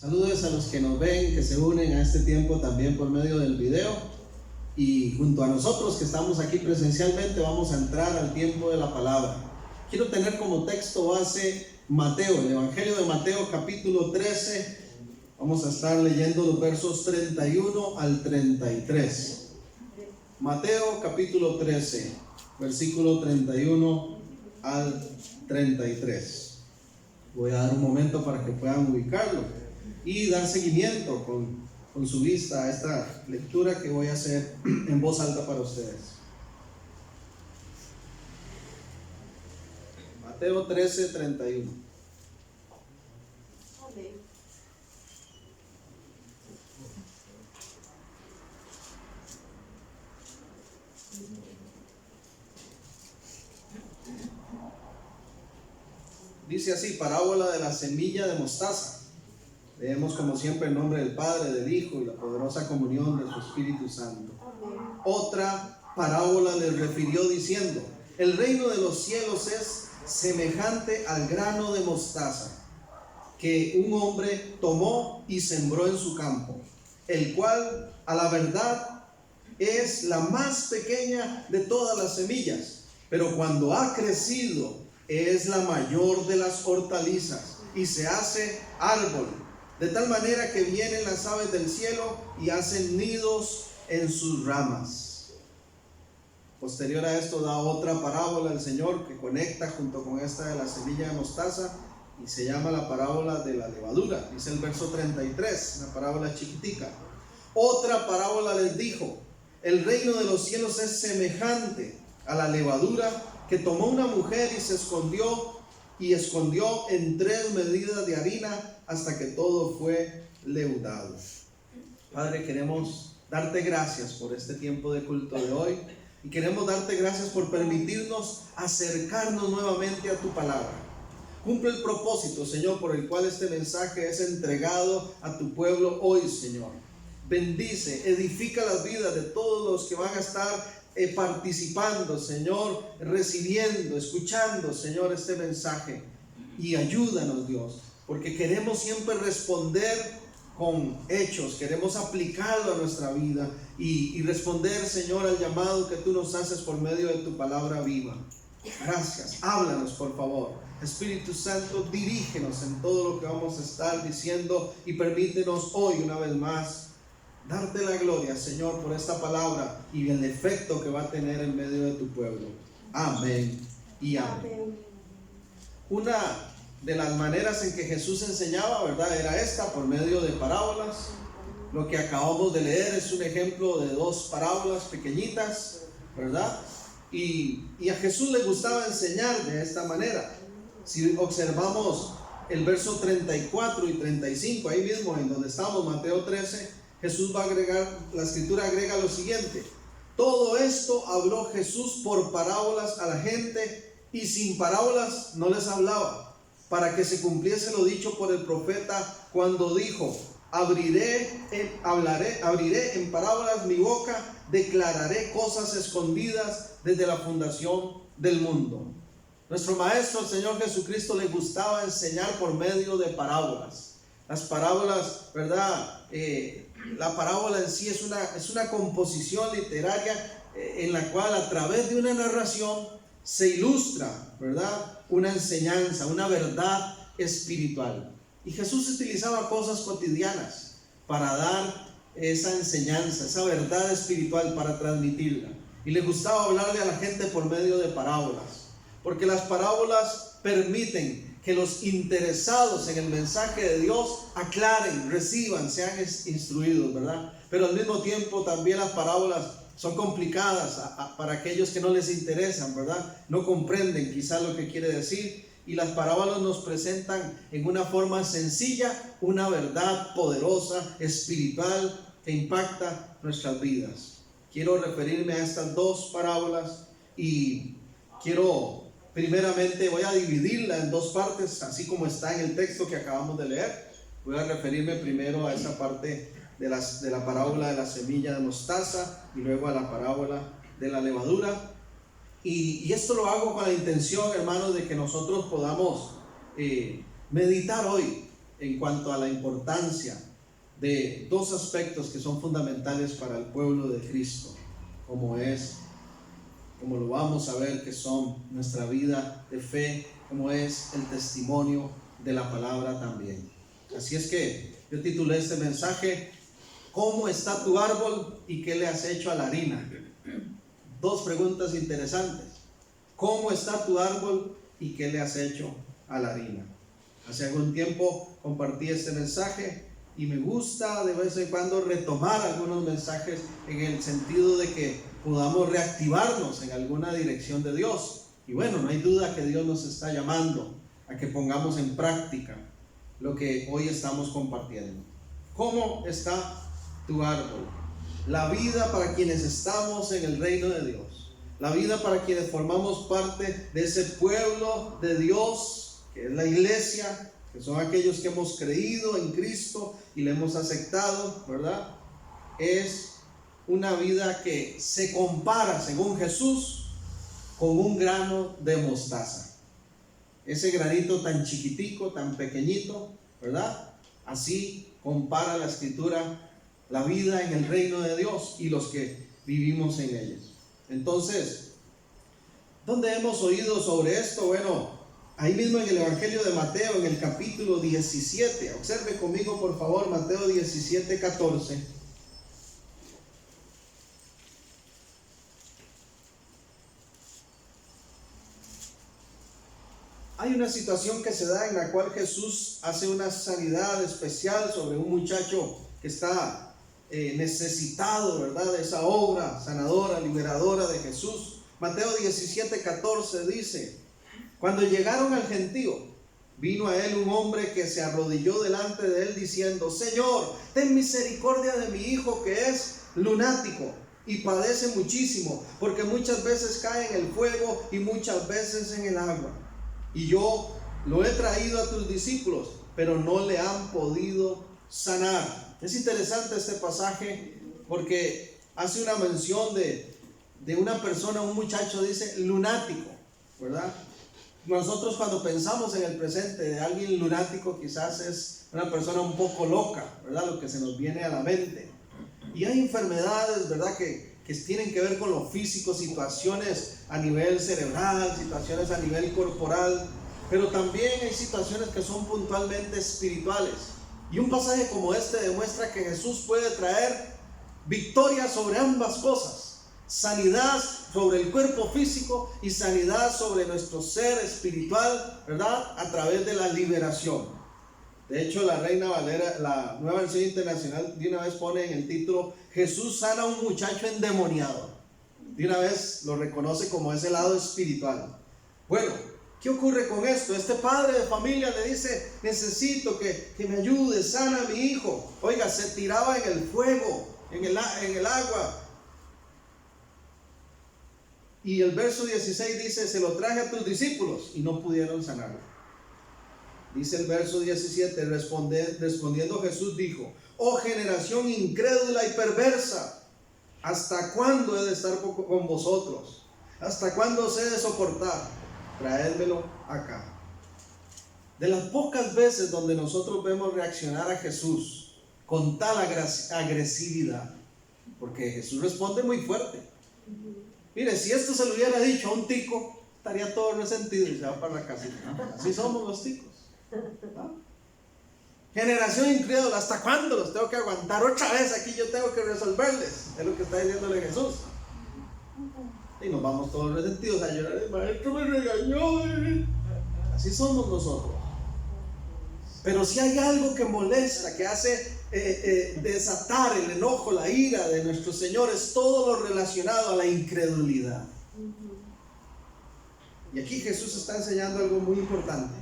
Saludos a los que nos ven, que se unen a este tiempo también por medio del video. Y junto a nosotros que estamos aquí presencialmente vamos a entrar al tiempo de la palabra. Quiero tener como texto base Mateo, el Evangelio de Mateo capítulo 13. Vamos a estar leyendo los versos 31 al 33. Mateo capítulo 13, versículo 31 al 33. Voy a dar un momento para que puedan ubicarlo y dar seguimiento con su vista a esta lectura que voy a hacer en voz alta para ustedes. Mateo 13, 31. Dice así: parábola de la semilla de mostaza. Leemos como siempre el nombre del Padre, del Hijo y la poderosa comunión de su Espíritu Santo. Otra parábola les refirió diciendo: el reino de los cielos es semejante al grano de mostaza que un hombre tomó y sembró en su campo, el cual a la verdad es la más pequeña de todas las semillas, pero cuando ha crecido es la mayor de las hortalizas y se hace árbol, de tal manera que vienen las aves del cielo y hacen nidos en sus ramas. Posterior a esto da otra parábola el Señor que conecta junto con esta de la semilla de mostaza y se llama la parábola de la levadura. Dice el verso 33, una parábola chiquitica. Otra parábola les dijo: el reino de los cielos es semejante a la levadura que tomó una mujer y se escondió en 3 medidas de harina hasta que todo fue leudado. Padre, queremos darte gracias por este tiempo de culto de hoy y queremos darte gracias por permitirnos acercarnos nuevamente a tu palabra. Cumple el propósito, Señor, por el cual este mensaje es entregado a tu pueblo hoy, Señor. Bendice, edifica las vidas de todos los que van a estar participando, Señor, recibiendo, escuchando, Señor, este mensaje. Y ayúdanos, Dios, porque queremos siempre responder con hechos, queremos aplicarlo a nuestra vida y responder, Señor, al llamado que tú nos haces por medio de tu palabra viva. Gracias, háblanos por favor. Espíritu Santo, dirígenos en todo lo que vamos a estar diciendo y permítenos hoy una vez más darte la gloria, Señor, por esta palabra y el efecto que va a tener en medio de tu pueblo. Amén y amén. Una de las maneras en que Jesús enseñaba, ¿verdad?, era esta, por medio de parábolas. Lo que acabamos de leer es un ejemplo de 2 parábolas pequeñitas, ¿verdad? Y a Jesús le gustaba enseñar de esta manera. Si observamos el verso 34 y 35, ahí mismo en donde estamos, Mateo 13, Jesús va a agregar, la escritura agrega lo siguiente: todo esto habló Jesús por parábolas a la gente, y sin parábolas no les hablaba, para que se cumpliese lo dicho por el profeta cuando dijo: abriré en parábolas mi boca, declararé cosas escondidas desde la fundación del mundo. Nuestro Maestro, el Señor Jesucristo, le gustaba enseñar por medio de parábolas. Las parábolas, ¿verdad? La parábola en sí es una composición literaria en la cual a través de una narración se ilustra, ¿verdad?, una enseñanza, una verdad espiritual. Y Jesús utilizaba cosas cotidianas para dar esa enseñanza, esa verdad espiritual, para transmitirla. Y le gustaba hablarle a la gente por medio de parábolas, porque las parábolas permiten que los interesados en el mensaje de Dios aclaren, reciban, sean instruidos, ¿verdad? Pero al mismo tiempo también las parábolas son complicadas para aquellos que no les interesan, ¿verdad? No comprenden quizás lo que quiere decir, y las parábolas nos presentan en una forma sencilla una verdad poderosa, espiritual, que impacta nuestras vidas. Quiero referirme a estas 2 parábolas y primeramente voy a dividirla en 2 partes, así como está en el texto que acabamos de leer. Voy a referirme primero a esa parte de la parábola de la semilla de mostaza y luego a la parábola de la levadura. Y esto lo hago con la intención, hermanos, de que nosotros podamos meditar hoy en cuanto a la importancia de dos aspectos que son fundamentales para el pueblo de Cristo, como lo vamos a ver, que son nuestra vida de fe, como es el testimonio de la palabra también. Así es que yo titulé este mensaje: ¿cómo está tu árbol y qué le has hecho a la harina? Dos preguntas interesantes. ¿Cómo está tu árbol y qué le has hecho a la harina? Hace algún tiempo compartí este mensaje y me gusta de vez en cuando retomar algunos mensajes en el sentido de que podamos reactivarnos en alguna dirección de Dios. Y bueno, no hay duda que Dios nos está llamando a que pongamos en práctica lo que hoy estamos compartiendo. ¿Cómo está tu árbol? La vida para quienes estamos en el reino de Dios, la vida para quienes formamos parte de ese pueblo de Dios, que es la iglesia, que son aquellos que hemos creído en Cristo y le hemos aceptado, ¿verdad? Es una vida que se compara, según Jesús, con un grano de mostaza. Ese granito tan chiquitico, tan pequeñito, ¿verdad? Así compara la Escritura la vida en el reino de Dios y los que vivimos en ellos. Entonces, ¿dónde hemos oído sobre esto? Bueno, ahí mismo en el Evangelio de Mateo, en el capítulo 17. Observe conmigo, por favor, Mateo 17, 14. Hay una situación que se da en la cual Jesús hace una sanidad especial sobre un muchacho que está necesitado, ¿verdad?, de esa obra sanadora, liberadora de Jesús. Mateo 17, 14 dice: cuando llegaron al gentío, vino a él un hombre que se arrodilló delante de él diciendo: Señor, ten misericordia de mi hijo, que es lunático y padece muchísimo, porque muchas veces cae en el fuego y muchas veces en el agua. Y yo lo he traído a tus discípulos, pero no le han podido sanar. Es interesante este pasaje porque hace una mención de una persona, un muchacho, dice lunático, ¿verdad? Nosotros cuando pensamos en el presente de alguien lunático, quizás es una persona un poco loca, ¿verdad? Lo que se nos viene a la mente. Y hay enfermedades, ¿verdad?, que tienen que ver con lo físico, situaciones a nivel cerebral, situaciones a nivel corporal, pero también hay situaciones que son puntualmente espirituales. Y un pasaje como este demuestra que Jesús puede traer victoria sobre ambas cosas: sanidad sobre el cuerpo físico y sanidad sobre nuestro ser espiritual, ¿verdad?, a través de la liberación. De hecho, la Reina Valera, la Nueva Versión Internacional, de una vez pone en el título: Jesús sana a un muchacho endemoniado. De una vez lo reconoce como ese lado espiritual. Bueno, ¿qué ocurre con esto? Este padre de familia le dice: necesito que me ayude, sana a mi hijo. Oiga, se tiraba en el fuego, en el agua. Y el verso 16 dice: se lo traje a tus discípulos y no pudieron sanarlo. Dice el verso 17: respondiendo Jesús dijo: oh generación incrédula y perversa, ¿hasta cuándo he de estar con vosotros? ¿Hasta cuándo os he de soportar? Traédmelo acá. De las pocas veces donde nosotros vemos reaccionar a Jesús con tal agresividad, porque Jesús responde muy fuerte. Mire, si esto se lo hubiera dicho a un tico, estaría todo resentido y se va para la casita. Así somos los ticos, ¿no? Generación incrédula, ¿hasta cuándo los tengo que aguantar? Otra vez aquí yo tengo que resolverles. Es lo que está diciéndole Jesús. Y nos vamos todos resentidos a llorar: el maestro me regañó. Así somos nosotros. Pero si hay algo que molesta, que hace desatar el enojo, la ira de nuestro Señor, es todo lo relacionado a la incredulidad. Y aquí Jesús está enseñando algo muy importante.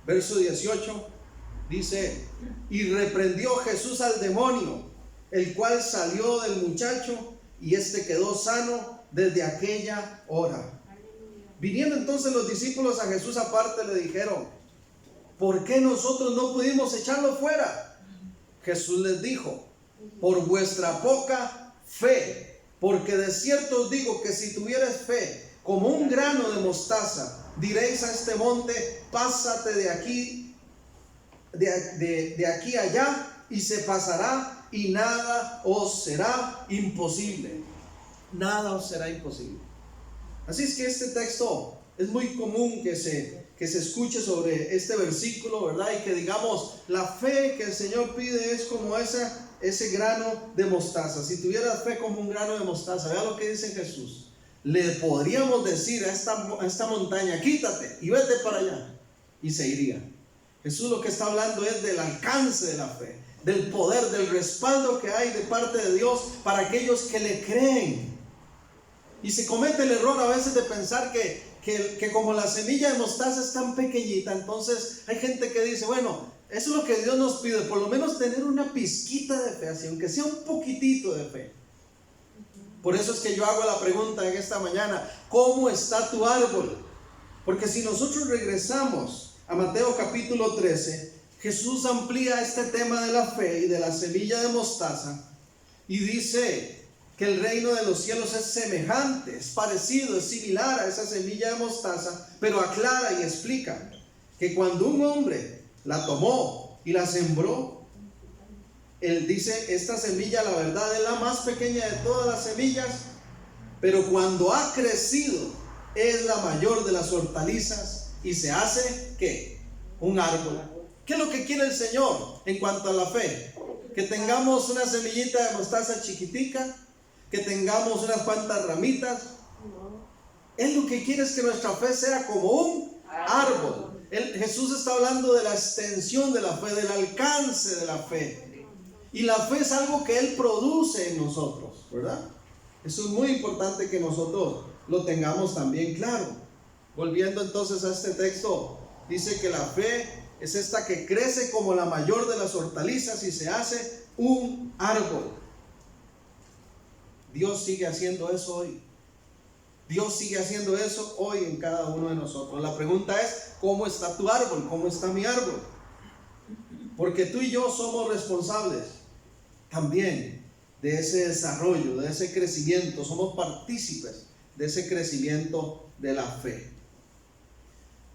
Verso 18 dice: y reprendió Jesús al demonio, el cual salió del muchacho, y éste quedó sano desde aquella hora. Viniendo entonces los discípulos a Jesús aparte, le dijeron: ¿por qué nosotros no pudimos echarlo fuera? Jesús les dijo: por vuestra poca fe, porque de cierto os digo que si tuvierais fe como un grano de mostaza, diréis a este monte: pásate de aquí de aquí a allá y se pasará y nada os será imposible. Nada os será imposible. Así es que este texto es muy común que se escuche sobre este versículo, ¿verdad? Y que digamos, la fe que el Señor pide es como ese grano de mostaza. Si tuvieras fe como un grano de mostaza, vea lo que dice Jesús. Le podríamos decir a esta montaña, quítate y vete para allá, y se iría. Jesús lo que está hablando es del alcance de la fe, del poder, del respaldo que hay de parte de Dios para aquellos que le creen. Y se comete el error a veces de pensar que como la semilla de mostaza es tan pequeñita, entonces hay gente que dice, bueno, eso es lo que Dios nos pide, por lo menos tener una pizquita de fe, así, aunque sea un poquitito de fe. Por eso es que yo hago la pregunta en esta mañana, ¿cómo está tu árbol? Porque si nosotros regresamos a Mateo capítulo 13, Jesús amplía este tema de la fe y de la semilla de mostaza y dice que el reino de los cielos es semejante, es parecido, es similar a esa semilla de mostaza, pero aclara y explica que cuando un hombre la tomó y la sembró, él dice, esta semilla la verdad es la más pequeña de todas las semillas, pero cuando ha crecido es la mayor de las hortalizas y se hace, ¿qué? Un árbol. ¿Qué es lo que quiere el Señor en cuanto a la fe? Que tengamos una semillita de mostaza chiquitica, que tengamos unas cuantas ramitas. Él lo que quiere es que nuestra fe sea como un árbol. Jesús está hablando de la extensión de la fe, del alcance de la fe. Y la fe es algo que Él produce en nosotros, ¿verdad? Eso es muy importante que nosotros lo tengamos también claro. Volviendo entonces a este texto, dice que la fe es esta que crece como la mayor de las hortalizas y se hace un árbol. Dios sigue haciendo eso hoy. Dios sigue haciendo eso hoy en cada uno de nosotros. La pregunta es, ¿cómo está tu árbol? ¿Cómo está mi árbol? Porque tú y yo somos responsables también de ese desarrollo, de ese crecimiento. Somos partícipes de ese crecimiento de la fe.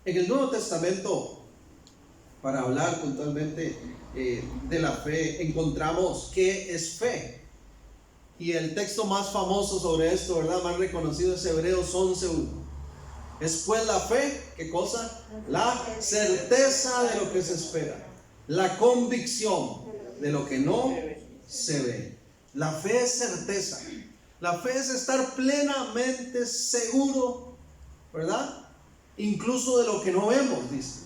En el Nuevo Testamento, para hablar puntualmente de la fe, encontramos qué es fe. Y el texto más famoso sobre esto, ¿verdad? Más reconocido es Hebreos 11:1. Es pues la fe, ¿qué cosa? La certeza de lo que se espera, la convicción de lo que no se ve. La fe es certeza. La fe es estar plenamente seguro, ¿verdad? Incluso de lo que no vemos, dice.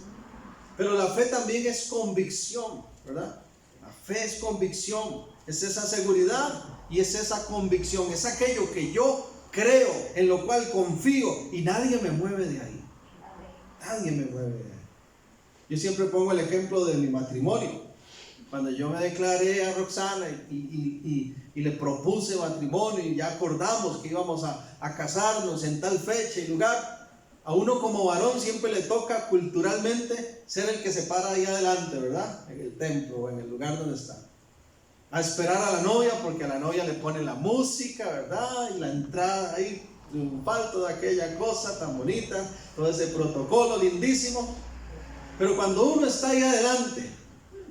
Pero la fe también es convicción, ¿verdad? La fe es convicción, es esa seguridad y es esa convicción, es aquello que yo creo, en lo cual confío y nadie me mueve de ahí. Nadie me mueve de ahí. Yo siempre pongo el ejemplo de mi matrimonio. Cuando yo me declaré a Roxana y le propuse matrimonio y ya acordamos que íbamos a casarnos en tal fecha y lugar, a uno como varón siempre le toca culturalmente ser el que se para ahí adelante, ¿verdad? En el templo o en el lugar donde está. A esperar a la novia porque a la novia le pone la música, ¿verdad? Y la entrada ahí triunfal, toda aquella cosa tan bonita, todo ese protocolo lindísimo. Pero cuando uno está ahí adelante,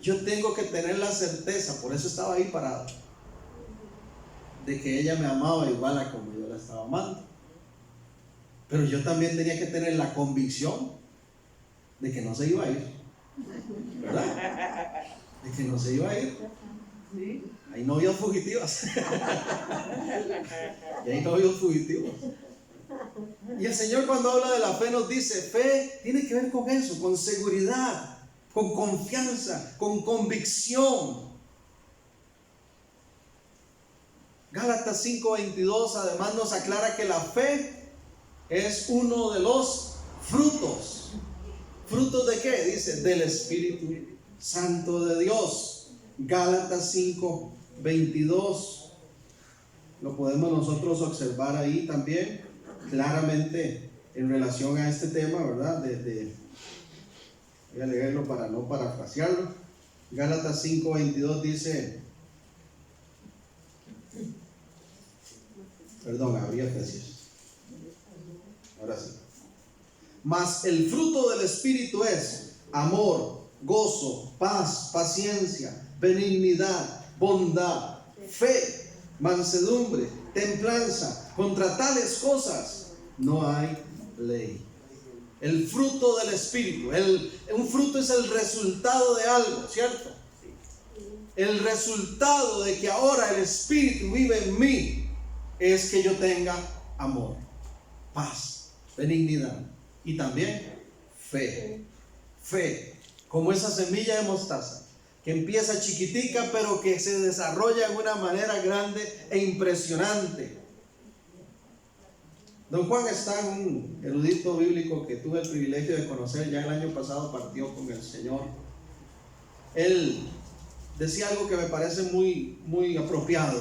yo tengo que tener la certeza, por eso estaba ahí parado, de que ella me amaba igual a como yo la estaba amando. Pero yo también tenía que tener la convicción de que no se iba a ir, ¿verdad? De que no se iba a ir. Hay novios fugitivos. Y hay novios fugitivos. Y el Señor cuando habla de la fe nos dice, fe tiene que ver con eso, con seguridad, con confianza, con convicción. Gálatas 5:22 además nos aclara que la fe es uno de los frutos. ¿Frutos de qué? Dice, del Espíritu Santo de Dios. Gálatas 5:22. Lo podemos nosotros observar ahí también claramente en relación a este tema, ¿verdad? Voy a leerlo para no parafrasearlo. Gálatas 5:22 dice, perdón, abrí Efesios. Ahora sí. Mas el fruto del Espíritu es amor, gozo, paz, paciencia, benignidad, bondad, fe, mansedumbre, templanza. Contra tales cosas no hay ley. El fruto del Espíritu. Un fruto es el resultado de algo, ¿cierto? El resultado de que ahora el Espíritu vive en mí es que yo tenga amor, paz, benignidad y también fe. Fe, como esa semilla de mostaza que empieza chiquitica pero que se desarrolla de una manera grande e impresionante. Don Juan Stan, un erudito bíblico que tuve el privilegio de conocer, ya el año pasado partió con el Señor. Él decía algo que me parece muy apropiado.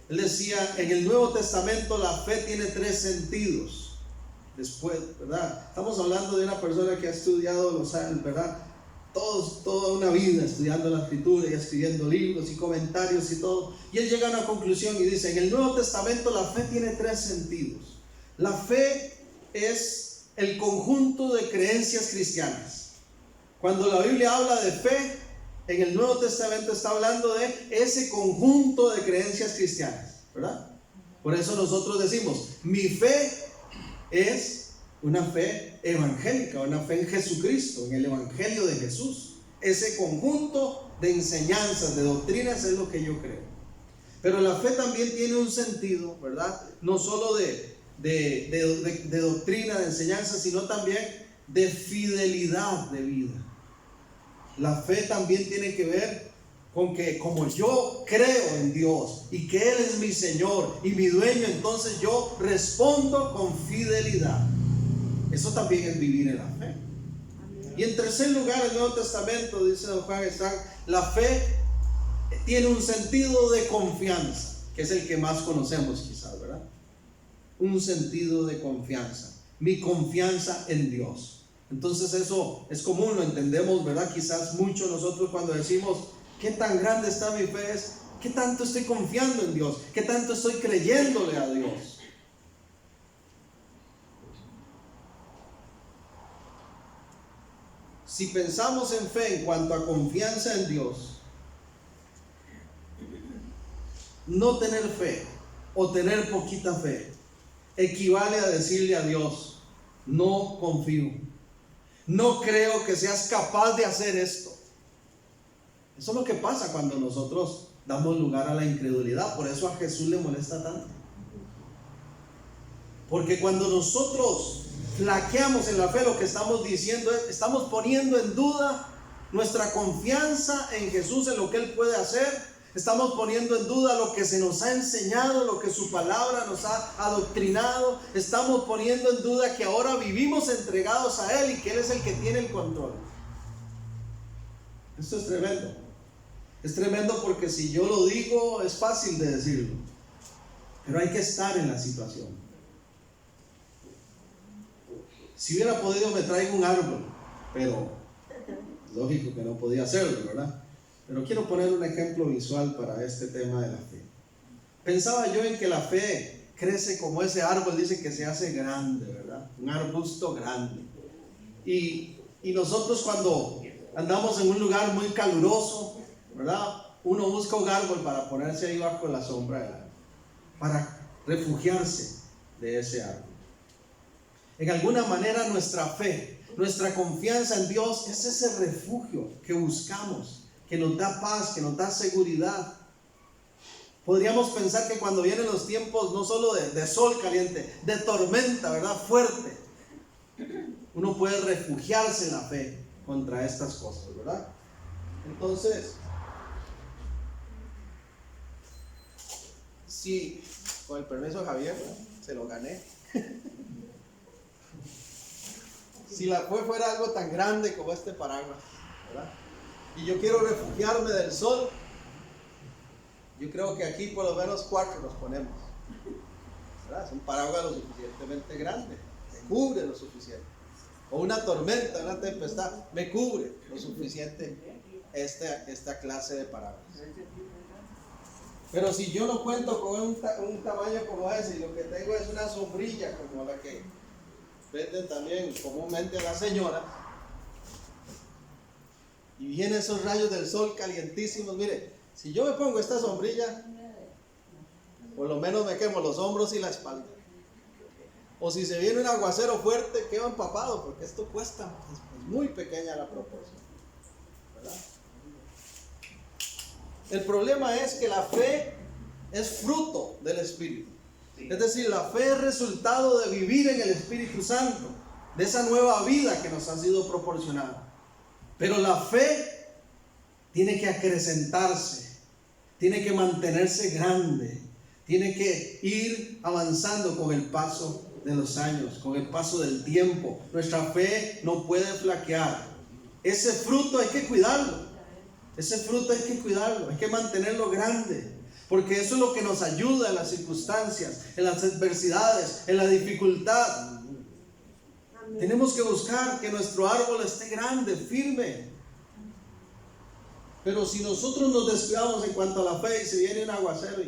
Él decía, en el Nuevo Testamento la fe tiene 3 sentidos. Después, ¿verdad? Estamos hablando de una persona que ha estudiado los años, ¿verdad? Toda una vida estudiando la Escritura y escribiendo libros y comentarios y todo. Y él llega a una conclusión y dice, en el Nuevo Testamento la fe tiene 3 sentidos. La fe es el conjunto de creencias cristianas. Cuando la Biblia habla de fe, en el Nuevo Testamento está hablando de ese conjunto de creencias cristianas, ¿verdad? Por eso nosotros decimos, mi fe es una fe evangélica, una fe en Jesucristo, en el Evangelio de Jesús. Ese conjunto de enseñanzas, de doctrinas es lo que yo creo. Pero la fe también tiene un sentido, ¿verdad? No solo de doctrina, de enseñanza, sino también de fidelidad de vida. La fe también tiene que ver con que como yo creo en Dios y que Él es mi Señor y mi dueño, entonces yo respondo con fidelidad. Eso también es vivir en la fe. Y en tercer lugar, el Nuevo Testamento, dice don Juan Stan, la fe tiene un sentido de confianza, que es el que más conocemos quizás, ¿verdad? Un sentido de confianza, mi confianza en Dios. Entonces eso es común, lo entendemos, ¿verdad? Quizás mucho nosotros cuando decimos, ¿qué tan grande está mi fe? Es, ¿qué tanto estoy confiando en Dios? ¿Qué tanto estoy creyéndole a Dios? Si pensamos en fe en cuanto a confianza en Dios, no tener fe o tener poquita fe equivale a decirle a Dios, no confío, no creo que seas capaz de hacer esto. Eso es lo que pasa cuando nosotros damos lugar a la incredulidad. Por eso a Jesús le molesta tanto. Porque cuando nosotros flaqueamos en la fe, lo que estamos diciendo es, estamos poniendo en duda nuestra confianza en Jesús, en lo que Él puede hacer. Estamos poniendo en duda lo que se nos ha enseñado, lo que su palabra nos ha adoctrinado. Estamos poniendo en duda que ahora vivimos entregados a Él y que Él es el que tiene el control. Esto es tremendo. Es tremendo porque si yo lo digo es fácil de decirlo, pero hay que estar en la situación. Si hubiera podido me traigo un árbol, pero lógico que no podía hacerlo, ¿verdad? Pero quiero poner un ejemplo visual para este tema de la fe. Pensaba yo en que la fe crece como ese árbol, dice que se hace grande, ¿verdad? Un arbusto grande. Y nosotros cuando andamos en un lugar muy caluroso, ¿verdad? Uno busca un árbol para ponerse ahí bajo la sombra del árbol, para refugiarse de ese árbol. En alguna manera nuestra fe, nuestra confianza en Dios es ese refugio que buscamos, que nos da paz, que nos da seguridad. Podríamos pensar que cuando vienen los tiempos no solo de sol caliente, de tormenta, ¿verdad? Fuerte, uno puede refugiarse en la fe contra estas cosas, ¿verdad? Entonces, si, con el permiso de Javier, se lo gané. Si la fe fuera algo tan grande como este paraguas, ¿verdad? Y yo quiero refugiarme del sol, yo creo que aquí por lo menos 4 nos ponemos, ¿verdad? Es un paraguas lo suficientemente grande, me cubre lo suficiente. O una tormenta, una tempestad, me cubre lo suficiente esta clase de paraguas. Pero si yo no cuento con un tamaño como ese y lo que tengo es una sombrilla como la que venden también comúnmente a la señora, y vienen esos rayos del sol calientísimos. Mire, si yo me pongo esta sombrilla, por lo menos me quemo los hombros y la espalda. O si se viene un aguacero fuerte, quedo empapado, porque esto cuesta, es muy pequeña la proporción, ¿verdad? El problema es que la fe es fruto del Espíritu. Es decir, la fe es resultado de vivir en el Espíritu Santo, de esa nueva vida que nos ha sido proporcionada. Pero la fe tiene que acrecentarse, tiene que mantenerse grande, tiene que ir avanzando con el paso de los años, con el paso del tiempo. Nuestra fe no puede flaquear. Ese fruto hay que cuidarlo. Ese fruto hay que cuidarlo, hay que mantenerlo grande, porque eso es lo que nos ayuda en las circunstancias, en las adversidades, en la dificultad. Amén. Tenemos que buscar que nuestro árbol esté grande, firme. Pero si nosotros nos descuidamos en cuanto a la fe y se viene un aguacero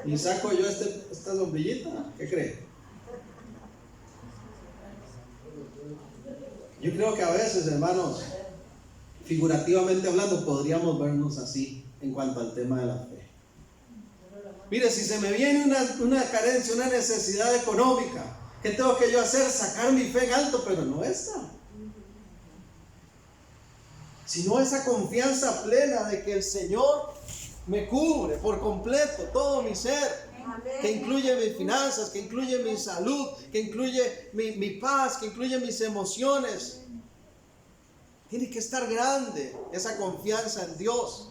y saco yo esta sombrillita, ¿qué cree? Yo creo que a veces, hermanos, figurativamente hablando, podríamos vernos así en cuanto al tema de la fe. Mire, si se me viene una carencia, una necesidad económica, ¿qué tengo que yo hacer? Sacar mi fe en alto, pero no esta. Sino esa confianza plena de que el Señor me cubre por completo todo mi ser, que incluye mis finanzas, que incluye mi salud, que incluye mi paz, que incluye mis emociones. Tiene que estar grande esa confianza en Dios.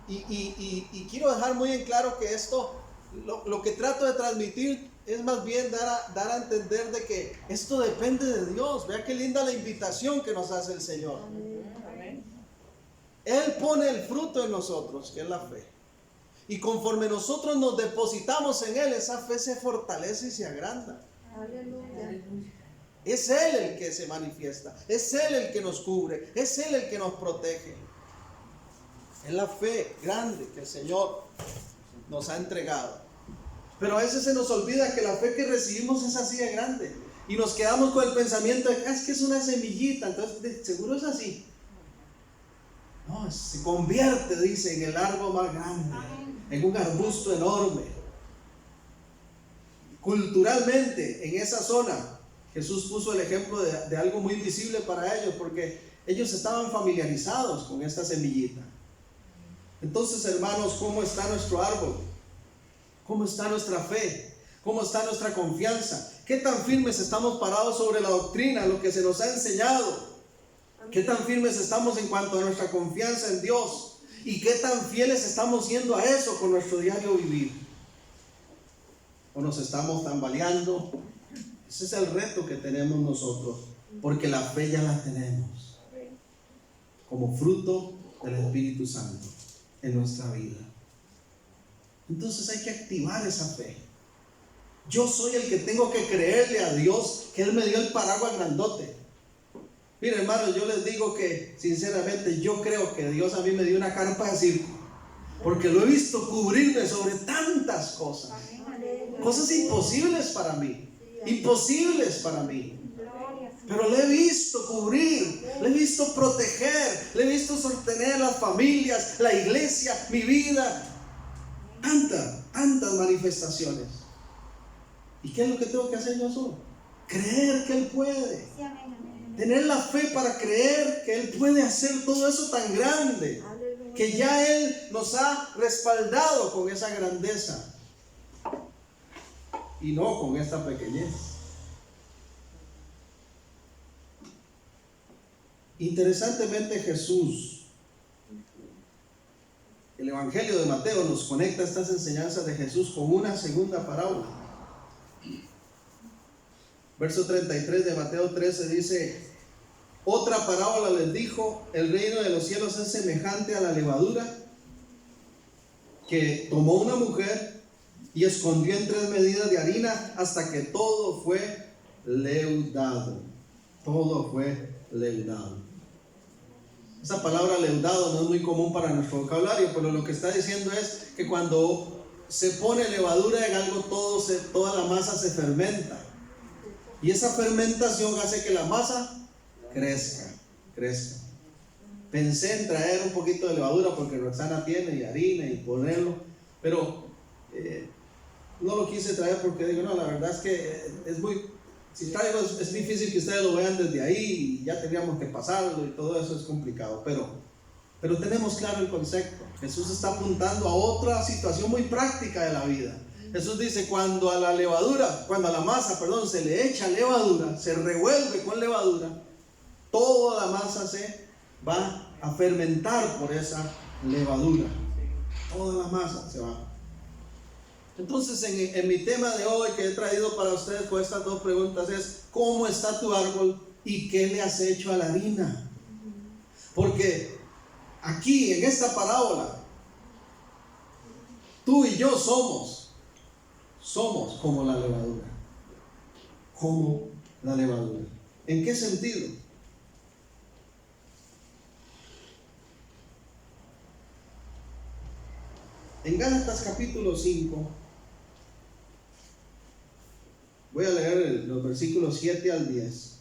Y quiero dejar muy en claro que esto, lo que trato de transmitir es más bien dar a entender de que esto depende de Dios. Vea qué linda la invitación que nos hace el Señor. Él pone el fruto en nosotros, que es la fe. Y conforme nosotros nos depositamos en Él, esa fe se fortalece y se agranda. Aleluya. Es Él el que se manifiesta, es Él el que nos cubre, es Él el que nos protege. Es la fe grande que el Señor nos ha entregado. Pero a veces se nos olvida que la fe que recibimos es así de grande. Y nos quedamos con el pensamiento de que es que es una semillita, entonces seguro es así. No, se convierte, dice, en el árbol más grande, en un arbusto enorme. Culturalmente, en esa zona, Jesús puso el ejemplo de algo muy visible para ellos, porque ellos estaban familiarizados con esta semillita. Entonces, hermanos, ¿cómo está nuestro árbol? ¿Cómo está nuestra fe? ¿Cómo está nuestra confianza? ¿Qué tan firmes estamos parados sobre la doctrina, lo que se nos ha enseñado? ¿Qué tan firmes estamos en cuanto a nuestra confianza en Dios? ¿Y qué tan fieles estamos siendo a eso con nuestro diario vivir? ¿O nos estamos tambaleando? Ese es el reto que tenemos nosotros, porque la fe ya la tenemos como fruto del Espíritu Santo en nuestra vida. Entonces hay que activar esa fe. Yo soy el que tengo que creerle a Dios que Él me dio el paraguas grandote. Miren, hermanos, yo les digo que sinceramente yo creo que Dios a mí me dio una carpa de circo, porque lo he visto cubrirme sobre tantas cosas, cosas imposibles para mí, pero le he visto cubrir, le he visto proteger, le he visto sostener las familias, la iglesia, mi vida, tantas manifestaciones. ¿Y qué es lo que tengo que hacer yo solo? Creer que Él puede. Tener la fe para creer que Él puede hacer todo eso tan grande, que ya Él nos ha respaldado con esa grandeza y no con esta pequeñez. Interesantemente, Jesús, el Evangelio de Mateo nos conecta estas enseñanzas de Jesús con una segunda parábola. Verso 33 de Mateo 13 dice: otra parábola les dijo: el reino de los cielos es semejante a la levadura que tomó una mujer y escondió en 3 medidas de harina hasta que todo fue leudado. Todo fue leudado. Esa palabra leudado no es muy común para nuestro vocabulario, pero lo que está diciendo es que cuando se pone levadura en algo, toda la masa se fermenta. Y esa fermentación hace que la masa crezca. Pensé en traer un poquito de levadura porque Roxana tiene y harina y ponerlo, pero no lo quise traer porque digo, no, la verdad es que es muy, si traigo es difícil que ustedes lo vean desde ahí y ya tendríamos que pasarlo y todo eso es complicado, pero tenemos claro el concepto. Jesús está apuntando a otra situación muy práctica de la vida. Jesús dice, cuando a la masa, se le echa levadura, se revuelve con levadura, toda la masa se va a fermentar por esa levadura. Toda la masa se va. Entonces, en mi tema de hoy que he traído para ustedes con estas dos preguntas es: ¿cómo está tu árbol y qué le has hecho a la harina? Porque aquí en esta parábola, tú y yo somos como la levadura. Como la levadura. ¿En qué sentido? En Gálatas capítulo 5, voy a leer los versículos 7 al 10.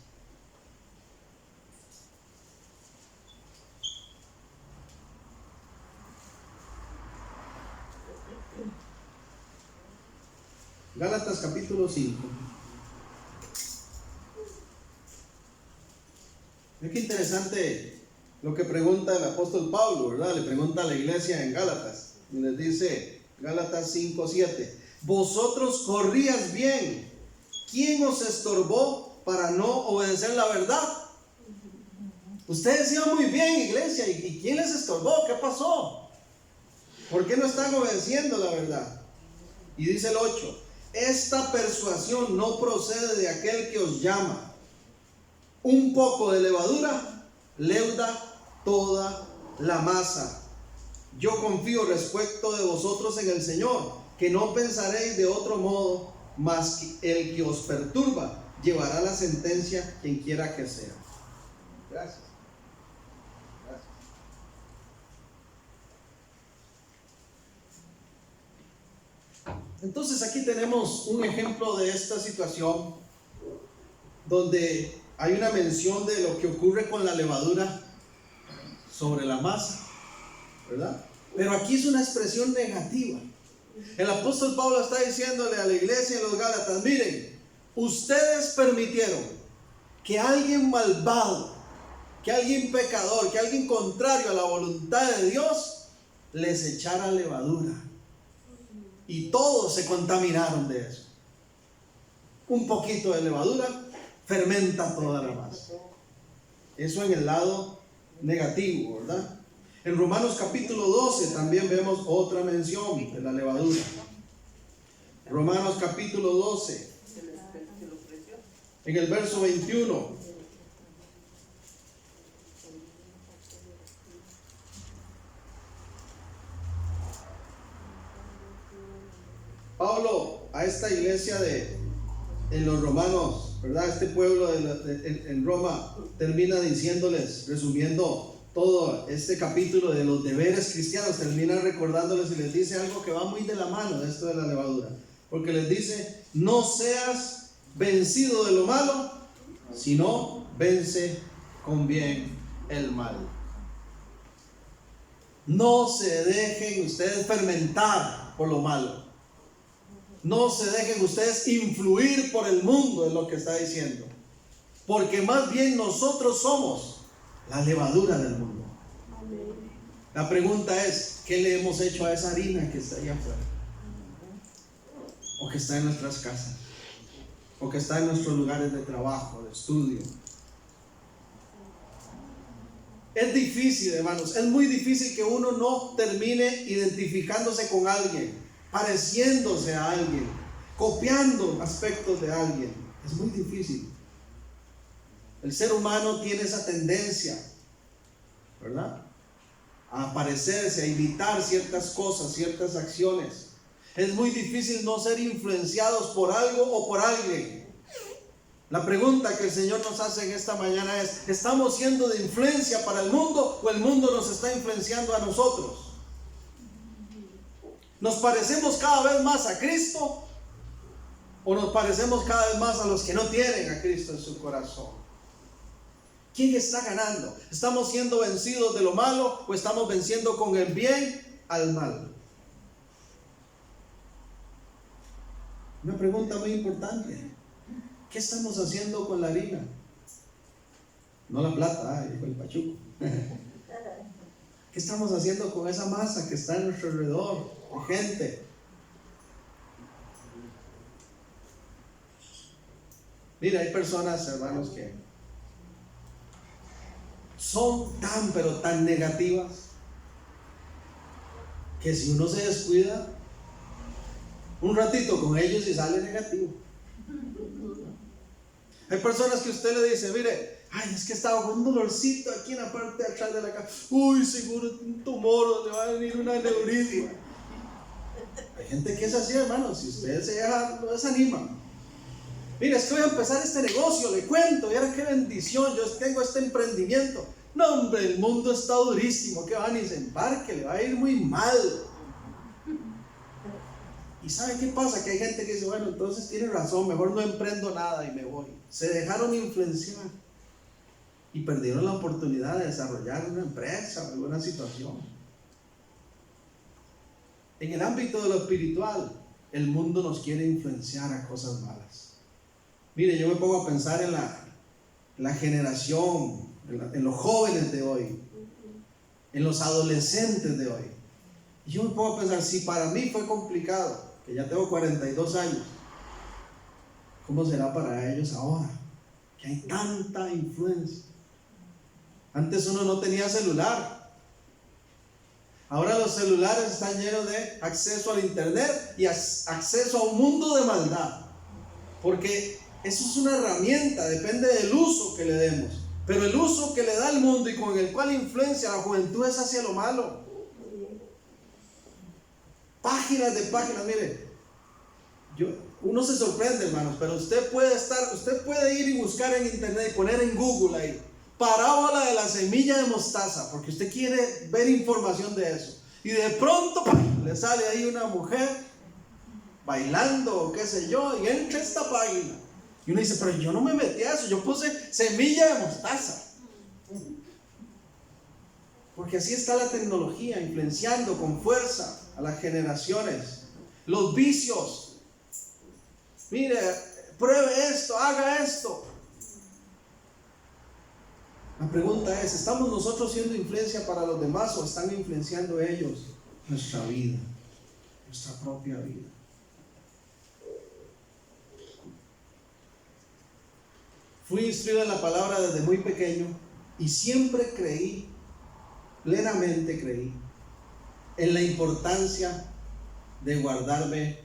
Gálatas capítulo 5. Es que interesante lo que pregunta el apóstol Pablo, ¿verdad? Le pregunta a la iglesia en Gálatas. Y les dice, Gálatas 5:7, vosotros corríais bien. ¿Quién os estorbó para no obedecer la verdad? Ustedes iban muy bien, iglesia. ¿Y quién les estorbó? ¿Qué pasó? ¿Por qué no están obedeciendo la verdad? Y dice el 8, esta persuasión no procede de aquel que os llama. Un poco de levadura leuda toda la masa. Yo confío respecto de vosotros en el Señor, que no pensaréis de otro modo, mas que el que os perturba llevará la sentencia quien quiera que sea. Gracias. Entonces aquí tenemos un ejemplo de esta situación donde hay una mención de lo que ocurre con la levadura sobre la masa, ¿verdad? Pero aquí es una expresión negativa. El apóstol Pablo está diciéndole a la iglesia en los Gálatas: miren, ustedes permitieron que alguien malvado, que alguien pecador, que alguien contrario a la voluntad de Dios les echara levadura, y todos se contaminaron de eso. Un poquito de levadura fermenta toda la masa. Eso en el lado negativo, ¿verdad? En Romanos capítulo 12 también vemos otra mención de la levadura. Romanos capítulo 12, en el verso 21. Pablo a esta iglesia en los romanos, ¿verdad? Este pueblo en Roma termina diciéndoles, resumiendo todo este capítulo de los deberes cristianos, termina recordándoles y les dice algo que va muy de la mano de esto de la levadura, porque les dice: no seas vencido de lo malo, sino vence con bien el mal. No se dejen ustedes fermentar por lo malo. No se dejen ustedes influir por el mundo, es lo que está diciendo, porque más bien nosotros somos la levadura del mundo. La pregunta es: ¿qué le hemos hecho a esa harina que está allá afuera? O que está en nuestras casas, o que está en nuestros lugares de trabajo, de estudio. Es difícil, hermanos, es muy difícil que uno no termine identificándose con alguien, pareciéndose a alguien, copiando aspectos de alguien. Es muy difícil. El ser humano tiene esa tendencia, ¿verdad?, a parecerse, a imitar ciertas cosas, ciertas acciones. Es muy difícil no ser influenciados por algo o por alguien. La pregunta que el Señor nos hace en esta mañana es: ¿estamos siendo de influencia para el mundo o el mundo nos está influenciando a nosotros? ¿Nos parecemos cada vez más a Cristo ¿O nos parecemos cada vez más a los que no tienen a Cristo en su corazón? ¿Quién está ganando? ¿Estamos siendo vencidos de lo malo o estamos venciendo con el bien al mal? Una pregunta muy importante. ¿Qué estamos haciendo con la harina? No la plata, dijo el pachuco. ¿Qué estamos haciendo con esa masa que está a nuestro alrededor de gente? Mira, hay personas, hermanos, que son tan, pero tan negativas, que si uno se descuida un ratito con ellos y sale negativo. Hay personas que usted le dice, mire, ay, es que estaba con un dolorcito aquí en la parte de atrás de la cara. Uy, seguro un tumor, le va a venir una aneurisma. Hay gente que es así, hermano. Si usted se deja, lo desanima. Mira, es que voy a empezar este negocio, le cuento, y ahora qué bendición, yo tengo este emprendimiento. No, hombre, el mundo está durísimo, que van y se embarque, le va a ir muy mal. ¿Y sabe qué pasa? Que hay gente que dice, bueno, entonces tiene razón, mejor no emprendo nada y me voy. Se dejaron influenciar y perdieron la oportunidad de desarrollar una empresa o alguna situación. En el ámbito de lo espiritual, el mundo nos quiere influenciar a cosas malas. Mire, yo me pongo a pensar en la generación, en los jóvenes de hoy, en los adolescentes de hoy. Y yo me pongo a pensar, si para mí fue complicado, que ya tengo 42 años, ¿cómo será para ellos ahora? Que hay tanta influencia. Antes uno no tenía celular. Ahora los celulares están llenos de acceso al internet y acceso a un mundo de maldad. Porque eso es una herramienta, depende del uso que le demos. Pero el uso que le da el mundo y con el cual influencia a la juventud es hacia lo malo. Páginas de páginas, mire. Uno se sorprende, hermanos, pero usted puede ir y buscar en internet y poner en Google ahí, parábola de la semilla de mostaza, porque usted quiere ver información de eso. Y de pronto le sale ahí una mujer bailando o qué sé yo, y entra esta página. Y uno dice, pero yo no me metí a eso, yo puse semilla de mostaza. Porque así está la tecnología, influenciando con fuerza a las generaciones. Los vicios. Mire, pruebe esto, haga esto. La pregunta es, ¿estamos nosotros siendo influencia para los demás o están influenciando ellos nuestra vida, nuestra propia vida? Fui instruido en la palabra desde muy pequeño y siempre creí, plenamente creí, en la importancia de guardarme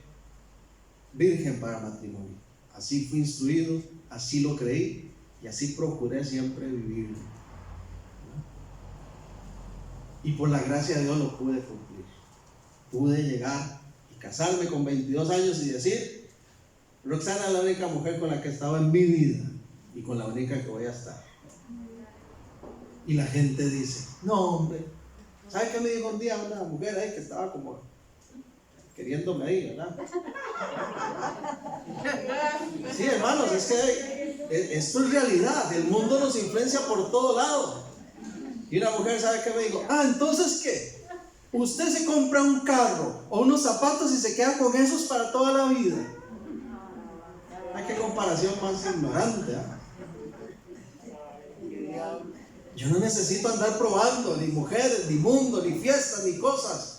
virgen para matrimonio. Así fui instruido, así lo creí y así procuré siempre vivirlo. Y por la gracia de Dios lo pude cumplir. Pude llegar y casarme con 22 años y decir, Roxana es la única mujer con la que he estado en mi vida y con la única que voy a estar. Y la gente dice, no, hombre, ¿sabe qué me dijo un día una mujer ahí que estaba como queriéndome ahí, ¿verdad? Sí, hermanos, es que esto es realidad. El mundo nos influencia por todo lado. Y una mujer, ¿sabe qué me dijo? Entonces, ¿qué? Usted se compra un carro o unos zapatos y se queda con esos para toda la vida. Ay, qué comparación más ignorante, ¿eh? Yo no necesito andar probando ni mujeres, ni mundo, ni fiestas, ni cosas.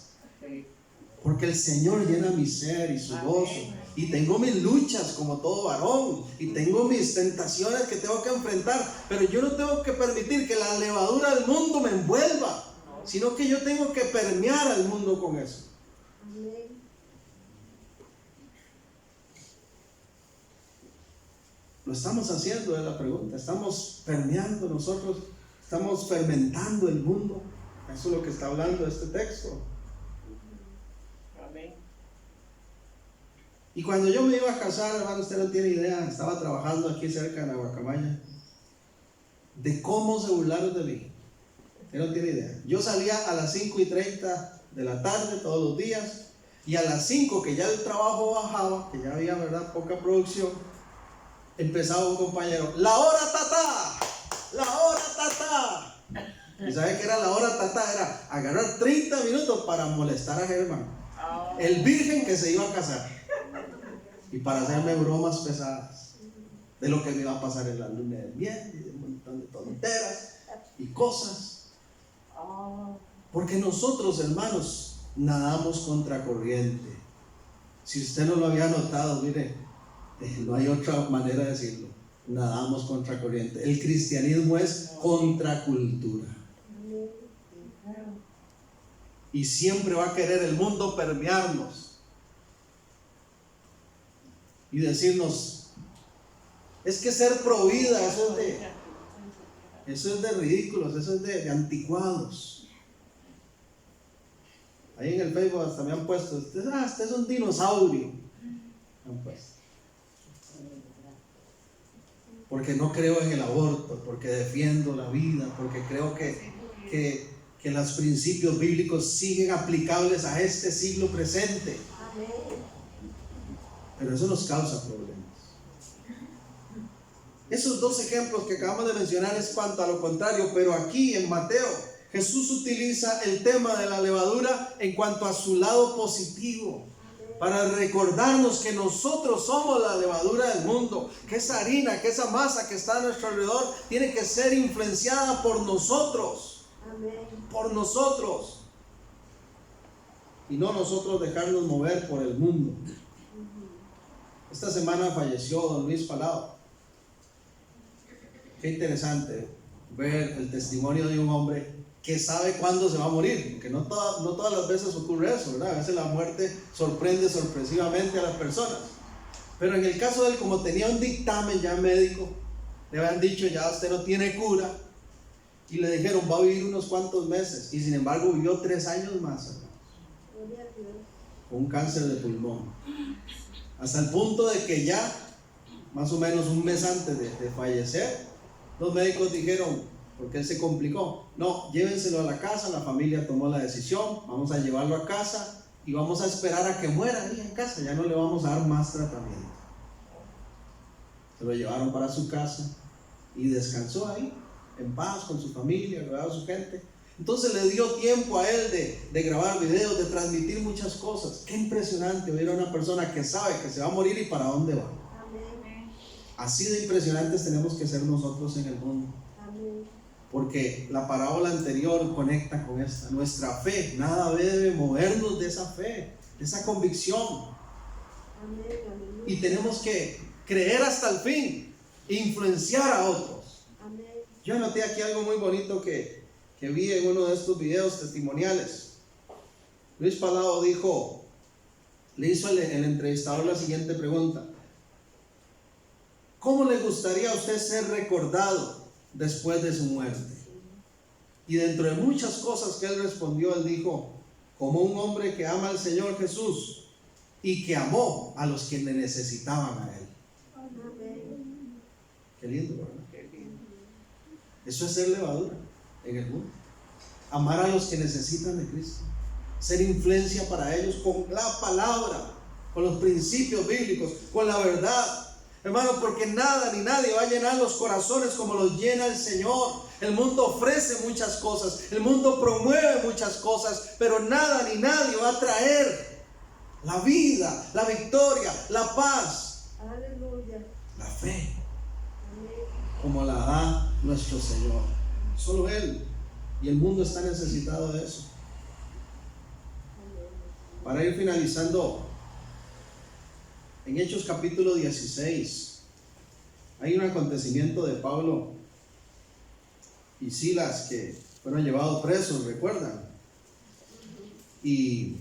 Porque el Señor llena mi ser y su gozo. Y tengo mis luchas como todo varón. Y tengo mis tentaciones que tengo que enfrentar. Pero yo no tengo que permitir que la levadura del mundo me envuelva. Sino que yo tengo que permear al mundo con eso. Lo estamos haciendo, es la pregunta. Estamos permeando nosotros. Estamos fermentando el mundo. Eso es lo que está hablando este texto. Amén. Y cuando yo me iba a casar, hermano, usted no tiene idea. Estaba trabajando aquí cerca de la Guacamaya. De cómo se burlaron de mí. Usted no tiene idea. Yo salía a las 5:30 de la tarde todos los días. Y a las 5, que ya el trabajo bajaba, que ya había, ¿verdad?, poca producción, empezaba un compañero: la hora tatá, la hora tatá. ¿Y sabe qué era la hora tatá? Era agarrar 30 minutos para molestar a Germán, el virgen que se iba a casar, y para hacerme bromas pesadas de lo que me iba a pasar en la luna de miel y de un montón de tonteras y cosas. Porque nosotros, hermanos, nadamos contra corriente. Si usted no lo había notado, mire, no hay otra manera de decirlo: nadamos contra corriente. El cristianismo es contracultura. Y siempre va a querer el mundo permearnos y decirnos: es que ser pro vida, eso es de ridículos, eso es de anticuados. Ahí en el Facebook hasta me han puesto: usted es un dinosaurio. Me han puesto. Porque no creo en el aborto, porque defiendo la vida, porque creo que los principios bíblicos siguen aplicables a este siglo presente. Pero eso nos causa problemas. Esos dos ejemplos que acabamos de mencionar es cuanto a lo contrario, pero aquí en Mateo Jesús utiliza el tema de la levadura en cuanto a su lado positivo, para recordarnos que nosotros somos la levadura del mundo, que esa harina, que esa masa que está a nuestro alrededor tiene que ser influenciada por nosotros. Por nosotros, y no nosotros dejarnos mover por el mundo. Esta semana falleció don Luis Palao. Qué interesante ver el testimonio de un hombre que sabe cuándo se va a morir, porque no todas las veces ocurre eso, ¿verdad? A veces la muerte sorprende sorpresivamente a las personas, pero en el caso de él, como tenía un dictamen ya médico, le habían dicho: ya usted no tiene cura. Y le dijeron: va a vivir unos cuantos meses. Y sin embargo vivió 3 años más, con un cáncer de pulmón, hasta el punto de que ya más o menos un mes antes de fallecer, los médicos dijeron, porque él se complicó: no, llévenselo a la casa. La familia tomó la decisión: vamos a llevarlo a casa y vamos a esperar a que muera ahí en casa, ya no le vamos a dar más tratamiento. Se lo llevaron para su casa y descansó ahí en paz con su familia, rodeado de su gente. Entonces le dio tiempo a él de grabar videos, de transmitir muchas cosas. Qué impresionante oír a una persona que sabe que se va a morir y para dónde va. Amén. Así de impresionantes tenemos que ser nosotros en el mundo. Amén. Porque la parábola anterior conecta con esta. Nuestra fe, nada debe movernos de esa fe, de esa convicción. Amén. Y tenemos que creer hasta el fin, influenciar a otros. Yo anoté aquí algo muy bonito que vi en uno de estos videos testimoniales. Luis Palao dijo, le hizo el entrevistador la siguiente pregunta: ¿cómo le gustaría a usted ser recordado después de su muerte? Y dentro de muchas cosas que él respondió, él dijo: como un hombre que ama al Señor Jesús y que amó a los que le necesitaban a él. Qué lindo, ¿verdad? Eso es ser levadura en el mundo. Amar a los que necesitan de Cristo, ser influencia para ellos con la palabra, con los principios bíblicos, con la verdad, hermano, porque nada ni nadie va a llenar los corazones como los llena el Señor. El mundo ofrece muchas cosas, el mundo promueve muchas cosas, pero nada ni nadie va a traer la vida, la victoria, la paz, aleluya, la fe, como la da nuestro Señor. Solo Él. Y el mundo está necesitado de eso. Para ir finalizando, en Hechos capítulo 16 hay un acontecimiento de Pablo y Silas que fueron llevados presos, ¿recuerdan? Y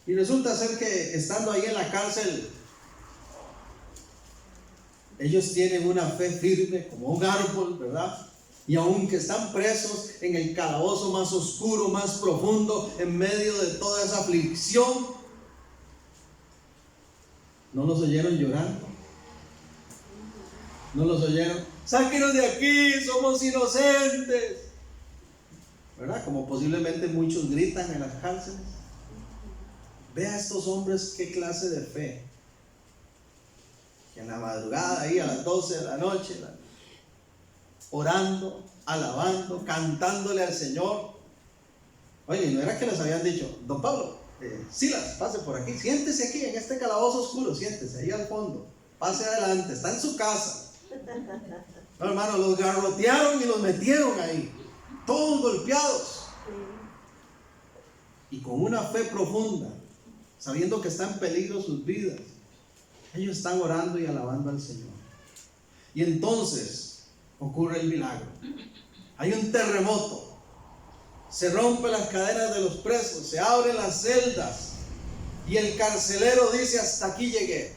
resulta ser que estando ahí en la cárcel, ellos tienen una fe firme como un árbol, ¿verdad? Y aunque están presos en el calabozo más oscuro, más profundo, en medio de toda esa aflicción, ¿no los oyeron llorando? ¿No los oyeron? ¡Sáquenos de aquí! ¡Somos inocentes! ¿verdad? Como posiblemente muchos gritan en las cárceles. Ve a estos hombres qué clase de fe. Que en la madrugada, ahí a las 12 de la noche, orando, alabando, cantándole al Señor. Oye, ¿no era que les habían dicho, don Pablo, Silas, pase por aquí, siéntese aquí en este calabozo oscuro, siéntese ahí al fondo, pase adelante, está en su casa? No, hermano, los garrotearon y los metieron ahí, todos golpeados, y con una fe profunda, sabiendo que está en peligro sus vidas. Ellos están orando y alabando al Señor. Y entonces ocurre el milagro. Hay un terremoto. Se rompen las cadenas de los presos, se abren las celdas y el carcelero dice: hasta aquí llegué.